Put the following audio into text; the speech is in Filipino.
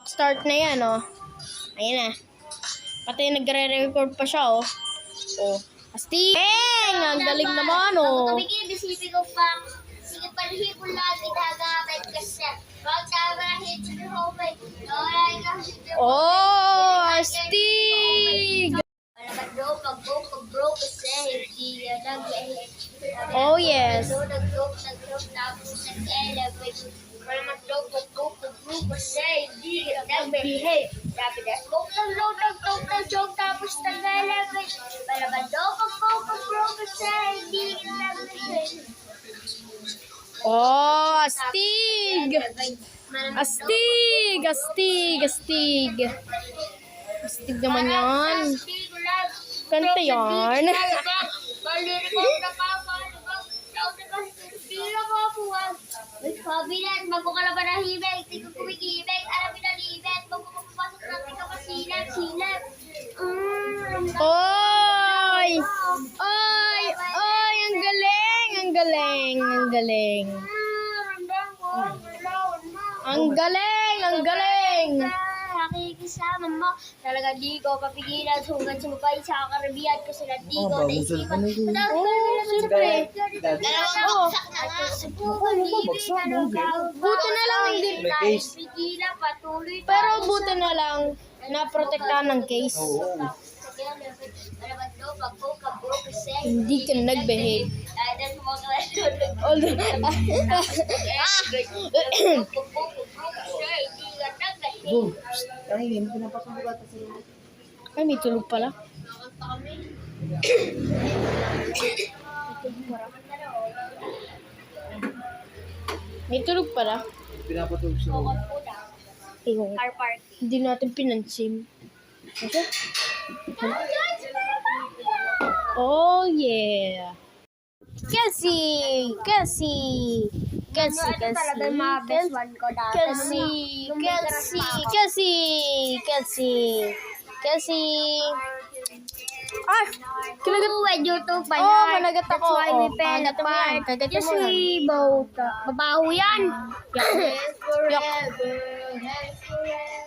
Start na yan, oh. Ayan na. Pati nagre-record pa siya, oh. Oh. Astig! Ang galing naman, oh. Pagkabigay, bisipi ko pa. Sige, palhi ko lagi nagamit kasi. Pag nagamit ko homemade. Oh, astig! Pag-bro kasi, hindi nag-elevate. Oh, yes. Nag-drop, tapos nag-elevate. Para mag-drop kasi, hindi nag-behave. Sabi na, nag-drop, tapos nag-elevate. Para mag-drop, kasi, hindi nag-behave. Oh, astig! Astig! Astig! Astig! Astig naman yan. Kanta yan. Pabilan, bago ka na ba nahimik, di ko kumikimik, alam na limit, bago mapapasok natin ka pasilap. Oy! Oy! Oy! Ang galing! Ang galing! Ang galing! Ang galing! Ang galing! Nakikisama mo, talaga di ko papigilan, hanggang sumabay sa karabihan ko sila di ko naisipan. Siyempre. Buti na lang hindi. Pero buti na lang naprotektahan ng case. Hindi ka na nag-behave. Ay, may tulog pala. May tulog pala. Pinapatulog siya. Ewan. Car park. Hindi natin pinansin. Okay? Oh, yeah. Cassie! Cassie! Cassie! Talaga yung mga best one ko dati. Cassie! Cassie! Cassie! Cassie! Ah! Kinagat With YouTube pa Oh, managat ako. That's why we Oh, pen kagatin mo yan. Kagatin Yes, mo yan. we both. Babaho yan. Yak. Forever.